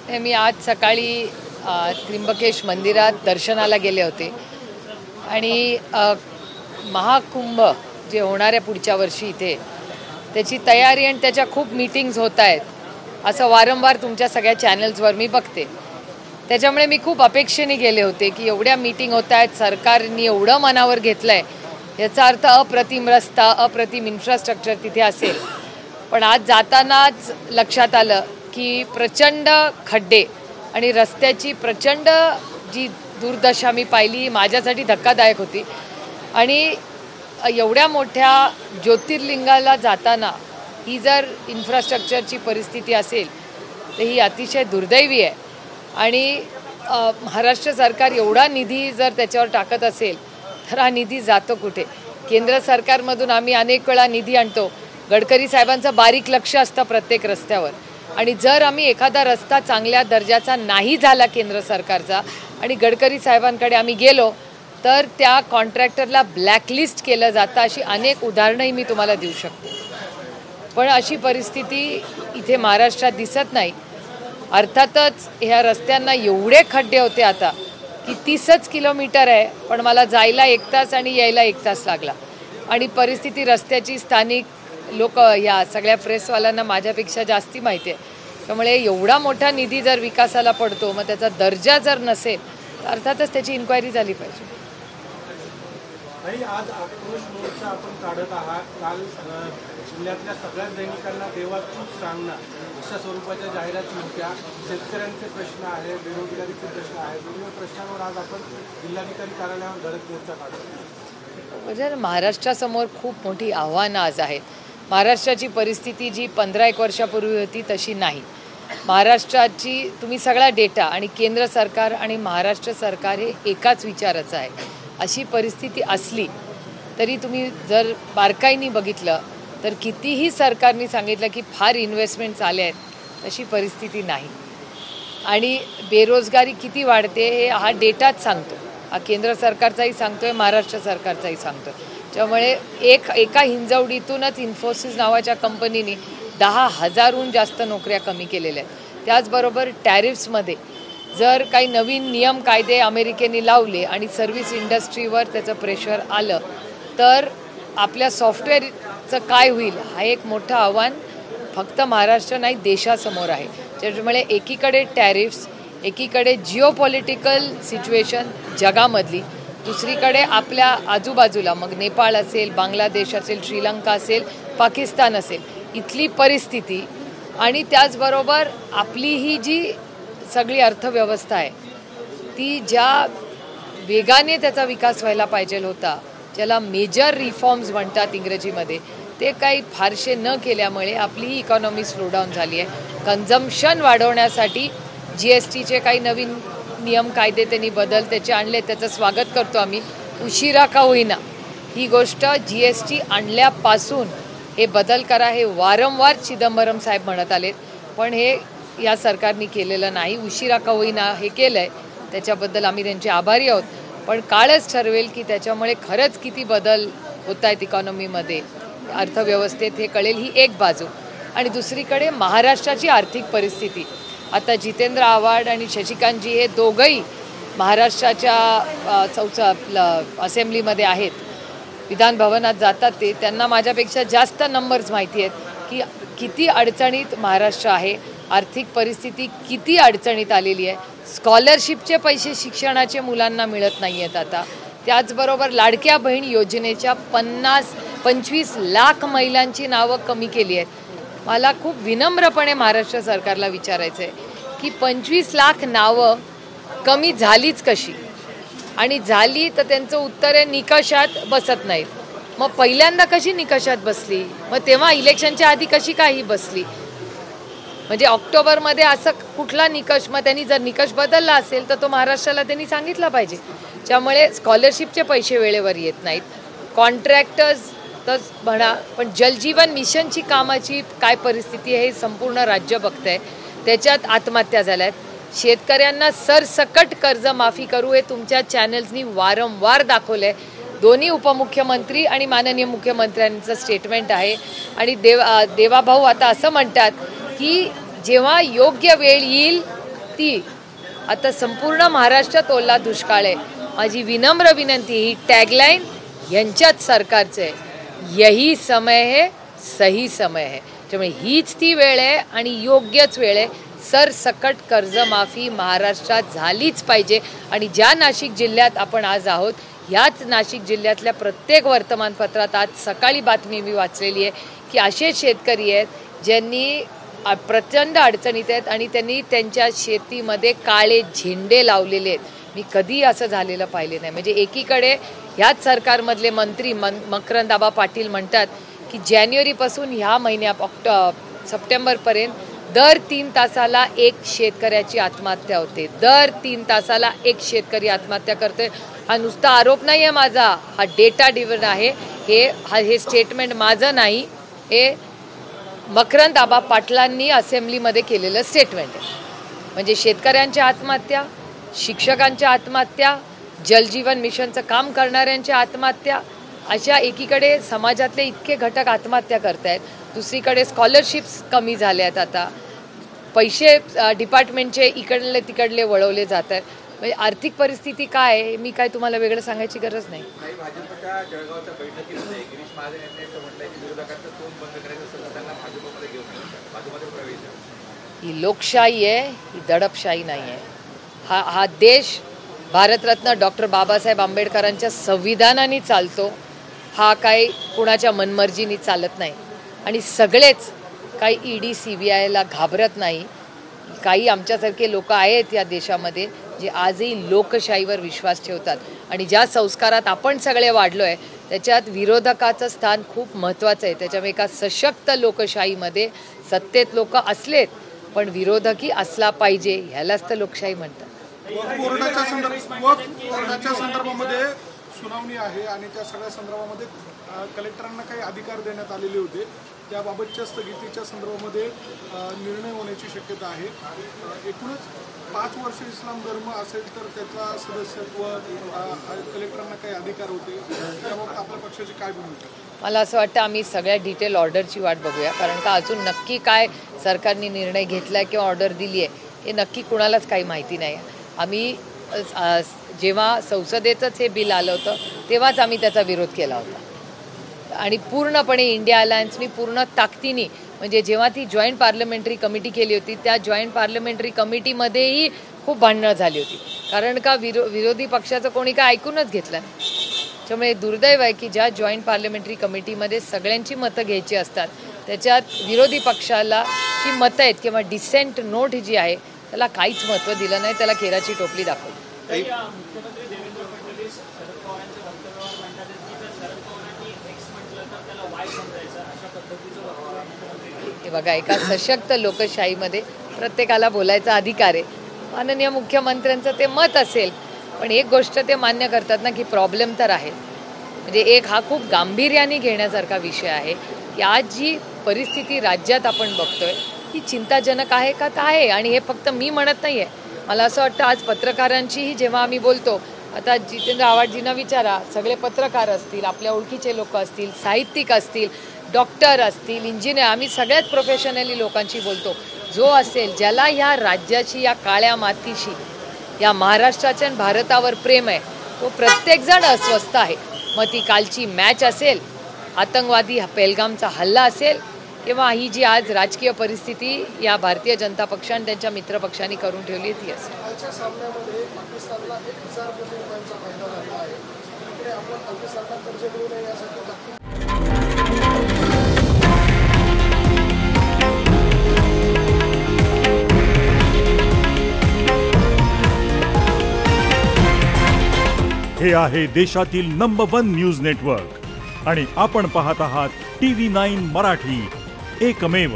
मी आज सकाळी त्र्यंबकेश मंदिरात दर्शनाला गेले होते आणि महाकुंभ जे होणार आहे पुढच्या वर्षी इथे त्याची तयारी आणि त्याच्या खूप मीटिंग्स होत आहेत असं वारंवार तुमच्या सगळ्या चॅनल्सवर मी बघते. त्याच्यामुळे मी खूप अपेक्षेने गेले होते की एवढ्या मीटिंग होत आहेत, सरकारने एवढं मनावर घेतलं आहे, याचा अर्थ अप्रतिम रस्ता, अप्रतिम इन्फ्रास्ट्रक्चर तिथे असेल. पण आज जातानाच लक्षात आलं की प्रचंड खड्डे आणि रस्त्याची प्रचंड जी दुर्दशा मी पाहिली माझ्यासाठी धक्कादायक होती. आणि एवढ्या मोठ्या ज्योतिर्लिंगाला जाताना ही जर इन्फ्रास्ट्रक्चरची परिस्थिती असेल तर ही अतिशय दुर्दैवी आहे. आणि महाराष्ट्र सरकार एवढा निधी जर त्याच्यावर टाकत असेल तर हा निधी जातो कुठे? केंद्र सरकारमधून आम्ही अनेक वेळा निधी आणतो, गडकरी साहेबांचं बारीक लक्ष असतं प्रत्येक रस्त्यावर. आणि जर आम्ही एखादा रस्ता चांगल्या दर्जाचा नाही झाला केंद्र सरकारचा आणि गडकरी साहेबांकडे आम्ही गेलो तर त्या कॉन्ट्रॅक्टरला ब्लॅकलिस्ट केलं जातं. अशी अनेक उदाहरणंही मी तुम्हाला देऊ शकते. पण अशी परिस्थिती इथे महाराष्ट्रात दिसत नाही. अर्थातच ह्या रस्त्यांना एवढे खड्डे होते आता की 30 किलोमीटर आहे, पण मला जायला 1 तास आणि यायला 1 तास लागला. आणि परिस्थिती रस्त्याची स्थानिक लोक या सगळ्या प्रेसवाल्यांना माझ्यापेक्षा जास्ती माहिती आहे. त्यामुळे एवढा मोठा निधी जर विकासाला पडतो मग त्याचा दर्जा जर नसेल तर अर्थातच त्याची इन्क्वायरी झाली पाहिजे. आज आक्रोश मोर्चा आपण काढत आहात. काल जिल्ह्यातल्या सगळ्याच दैनिकांना देवा तूच सांगणार अशा स्वरूपाच्या जाहिराती होत्या. शेतकऱ्यांचे प्रश्न आहेत, बेरोजगारीचे प्रश्न आहेत, विविध प्रश्नांवर आज आपण जिल्हाधिकारी कार्यालयावर धडक मोर्चा काढतो. म्हणजे महाराष्ट्रासमोर खूप मोठी आव्हानं आज आहेत. महाराष्ट्राची परिस्थिती जी 15-1 वर्षापूर्वी होती तशी नाही. महाराष्ट्राची तुम्ही सगळा डेटा आणि केंद्र सरकार आणि महाराष्ट्र सरकार हे एकाच विचाराचं आहे. अशी परिस्थिती असली तरी तुम्ही जर बारकाईने बघितलं तर कितीही सरकारने सांगितलं की फार इन्व्हेस्टमेंट्स आले आहेत तशी परिस्थिती नाही. आणि बेरोजगारी किती वाढते हे हा डेटाच सांगतो. हा केंद्र सरकारचाही सांगतोय, महाराष्ट्र सरकारचाही सांगतोय. त्यामुळे एका हिंजवडीतूनच इन्फोसिस नावाच्या कंपनीने 10,000हून जास्त नोकऱ्या कमी केलेल्या आहेत. त्याचबरोबर टॅरिफ्समध्ये जर काही नवीन नियम कायदे अमेरिकेने लावले आणि सर्व्हिस इंडस्ट्रीवर त्याचं प्रेशर आलं तर आपल्या सॉफ्टवेअरचं काय होईल हा एक मोठं आव्हान फक्त महाराष्ट्र नाही देशासमोर आहे. त्याच्यामुळे एकीकडे टॅरिफ्स, एकीकडे जिओपॉलिटिकल सिच्युएशन जगामधली, दुसरीकडे आपल्या आजूबाजूला मग नेपाळ असेल, बांगलादेश असेल, श्रीलंका असेल, पाकिस्तान असेल, इथली परिस्थिती आणि त्याचबरोबर आपली ही जी सगळी अर्थव्यवस्था आहे ती ज्या वेगाने त्याचा विकास व्हायला पाहिजे होता, ज्याला मेजर रिफॉर्म्स म्हणतात इंग्रजीमध्ये, ते काही फारसे न केल्यामुळे आपली ही इकॉनॉमी स्लो डाऊन झाली आहे. कन्झम्पशन वाढवण्यासाठी GSTचे काही नवीन नियम कायदे त्यांनी त्याचे आणले, त्याचं स्वागत करतो आम्ही. उशिरा का होईना ही गोष्ट GST आणल्यापासून हे बदल करा हे वारंवार चिदंबरम साहेब म्हणत आलेत, पण हे या सरकारने केलेलं नाही. उशिरा का होईना हे केलं आहे, त्याच्याबद्दल आम्ही त्यांचे आभारी आहोत. पण काळच ठरवेल की त्याच्यामुळे खरंच किती बदल होत आहेत इकॉनॉमीमध्ये, अर्थव्यवस्थेत, हे कळेल. ही एक बाजू. आणि दुसरीकडे महाराष्ट्राची आर्थिक परिस्थिती. आता जितेंद्र आव्हाड आणि शशिकांतजी हे दोघंही महाराष्ट्राच्या असेंब्लीमध्ये आहेत, विधान भवनात जातात. त्यांना माझ्यापेक्षा जास्त नंबर्स माहिती आहेत की किती अडचणीत महाराष्ट्र आहे, आर्थिक परिस्थिती किती अडचणीत आलेली आहे. स्कॉलरशिपचे पैसे शिक्षणाचे मुलांना मिळत नाही आहेत आता. त्याचबरोबर लाडक्या बहीण योजनेच्या 25 लाख महिलांची नावं कमी केली आहेत. मला खूप विनम्रपणे महाराष्ट्र सरकारला विचारायचं आहे की 25 लाख नावं कमी झालीच कशी? आणि झाली तर त्यांचं उत्तर आहे निकषात बसत नाहीत. मग पहिल्यांदा कशी निकषात बसली? मग तेव्हा इलेक्शनच्या आधी कशी काही बसली? म्हणजे ऑक्टोबरमध्ये असं कुठला निकष? मग त्यांनी जर निकष बदलला असेल तर तो महाराष्ट्राला त्यांनी सांगितला पाहिजे. त्यामुळे स्कॉलरशिपचे पैसे वेळेवर येत नाहीत, कॉन्ट्रॅक्टर्स तर म्हणा, पण जलजीवन मिशनची कामाची काय परिस्थिती आहे हे संपूर्ण राज्य बघतं आहे. त्याच्यात आत्महत्या झाल्या आहेत. शेतकऱ्यांना सरसकट कर्जमाफी करू हे तुमच्या चॅनल्सनी वारंवार दाखवलं आहे. दोन्ही उपमुख्यमंत्री आणि माननीय मुख्यमंत्र्यांचं स्टेटमेंट आहे. आणि देवाभाऊ आता असं म्हणतात की जेव्हा योग्य वेळ येईल किती आता संपूर्ण महाराष्ट्रात ओला दुष्काळ आहे. माझी विनम्र विनंती, ही टॅगलाईन यांच्याच सरकारचं आहे, यही समय है सही समय है. त्यामुळे हीच ती वेळ आहे आणि योग्यच वेळ आहे. सरसकट कर्जमाफी महाराष्ट्रात झालीच पाहिजे. आणि ज्या नाशिक जिल्ह्यात आपण आज आहोत, याच नाशिक जिल्ह्यातल्या प्रत्येक वर्तमानपत्रात आज सकाळी बातमी मी वाचलेली आहे की असे शेतकरी आहेत ज्यांनी प्रचंड अडचणीत आहेत आणि त्यांनी त्यांच्या शेतीमध्ये काळे झेंडे लावलेले आहेत. मी कधी असं झालेलं पाहिले नाही. म्हणजे एकीकडे ह्याच सरकारमधले मंत्री मकरंद आबा पाटील म्हणतात की जानेवारीपासून ह्या महिन्यात सप्टेंबरपर्यंत दर 3 तासाला एक शेतकऱ्याची आत्महत्या होते. दर 3 तासाला एक शेतकरी आत्महत्या करते. हा नुसता आरोप नाही आहे माझा, हा डेटा ड्रिव्हन आहे. हे स्टेटमेंट माझं नाही, हे मकरंद आबा पाटलांनी असेंब्लीमध्ये केलेलं स्टेटमेंट आहे. म्हणजे शेतकऱ्यांच्या आत्महत्या, शिक्षकांच्या आत्महत्या, जलजीवन मिशनचं काम करणाऱ्यांच्या आत्महत्या, अशा एकीकडे समाजातले इतके घटक आत्महत्या करत आहेत, दुसरीकडे स्कॉलरशिप्स कमी झाल्या आहेत. आता पैसे डिपार्टमेंटचे इकडले तिकडले वळवले जात आहेत. म्हणजे आर्थिक परिस्थिती काय आहे, मी काय तुम्हाला वेगळं सांगायची गरज नाही. भाजपच्या जळगावच्या बैठकीमध्ये गिरीश महाजन यांनी असं म्हटलंय की विरोधकांचं तोंड बंद करायचं असेल तर त्यांना भाजपमध्ये घेऊन भाजपमध्ये प्रवेश. ही लोकशाही आहे, ही दडपशाही नाही आहे. हा देश भारतरत्न डॉक्टर बाबासाहेब आंबेडकरांच्या संविधानाने चालतो. हा काही कुणाच्या मनमर्जीने चालत नाही. आणि सगळेच काही ईडी CBIला घाबरत नाही. काही आमच्यासारखे लोक आहेत या देशामध्ये जे आजही लोकशाहीवर विश्वास ठेवतात. आणि ज्या संस्कारात आपण सगळे वाढलो आहे त्याच्यात विरोधकाचं स्थान खूप महत्त्वाचं आहे. त्याच्यामुळे एका सशक्त लोकशाहीमध्ये सत्तेत लोक असलेत पण विरोधकही असला पाहिजे, ह्यालाच तर लोकशाही म्हणतात. कोर्टाच्या संदर्भामध्ये सुनावणी आहे आणि त्या सगळ्या संदर्भामध्ये कलेक्टरांना काही अधिकार देण्यात आलेले होते. त्याबाबतच्या स्थगितीच्या संदर्भामध्ये निर्णय होण्याची शक्यता आहे. एकूणच 5 वर्ष इस्लाम धर्म असेल तर त्याचा सदस्यत्व कलेक्टरांना काही अधिकार होते. त्याबाबत आपल्या पक्षाची काय भूमिका? मला असं वाटतं आम्ही सगळ्या डिटेल ऑर्डरची वाट बघूया, कारण का अजून नक्की काय सरकारने निर्णय घेतला किंवा ऑर्डर दिली आहे हे नक्की कुणालाच काही माहिती नाही. आम्ही जेव्हा संसदेचंच हे बिल आलं होतं तेव्हाच आम्ही त्याचा विरोध केला होता. आणि पूर्णपणे इंडिया अलायन्सनी पूर्ण ताकदीने, म्हणजे जेव्हा ती जॉईंट पार्लमेंटरी कमिटी केली होती त्या जॉईंट पार्लमेंटरी कमिटीमध्येही खूप भांडणं झाली होती, कारण का विरोधी पक्षाचं कोणी काय ऐकूनच घेतलं नाही. त्यामुळे दुर्दैव आहे की ज्या जॉईंट पार्लमेंटरी कमिटीमध्ये सगळ्यांची मतं घ्यायची असतात त्याच्यात विरोधी पक्षाला जी मतं आहेत किंवा डिसेंट नोट जी आहे त्याला काहीच महत्त्व दिलं नाही, त्याला केराची टोपली दाखवली. हे बघा, एका सशक्त लोकशाहीमध्ये प्रत्येकाला बोलायचा अधिकार आहे. माननीय मुख्यमंत्र्यांचं ते मत असेल, पण एक गोष्ट ते मान्य करतात ना की प्रॉब्लेम तर आहे. म्हणजे एक हा खूप गांभीर्याने घेण्यासारखा विषय आहे की आज जी परिस्थिती राज्यात आपण बघतोय ही चिंताजनक आहे का? तर आहे. आणि हे फक्त मी म्हणत नाही आहे. मला असं वाटतं आज पत्रकारांचीही जेव्हा आम्ही बोलतो, आता जितेंद्र आव्हाडजींना विचारा, सगळे पत्रकार असतील, आपल्या ओळखीचे लोक असतील, साहित्यिक असतील, डॉक्टर असतील, इंजिनियर, आम्ही सगळ्यात प्रोफेशनली लोकांशी बोलतो. जो असेल ज्याला ह्या राज्याची, या काळ्या मातीशी, या महाराष्ट्राच्या भारतावर प्रेम आहे तो प्रत्येकजण अस्वस्थ आहे. मग ती कालची मॅच असेल, आतंकवादी पेहलगामचा हल्ला असेल किंवा ही जी आज राजकीय परिस्थिती या भारतीय जनता पक्षाने त्यांच्या मित्रपक्षांनी करून ठेवली ती असेल. कालच्या सामन्यामध्ये पाकिस्तानला 1000 कोटी रुपयांचा फायदा झाला आहे. इकडे आपण पाकिस्तानला कर्ज मिळू नये यासाठी हे आहे देशातील नंबर 1 न्यूज नेटवर्क आणि आपण पाहत आहात TV9 मराठी, एकमेव.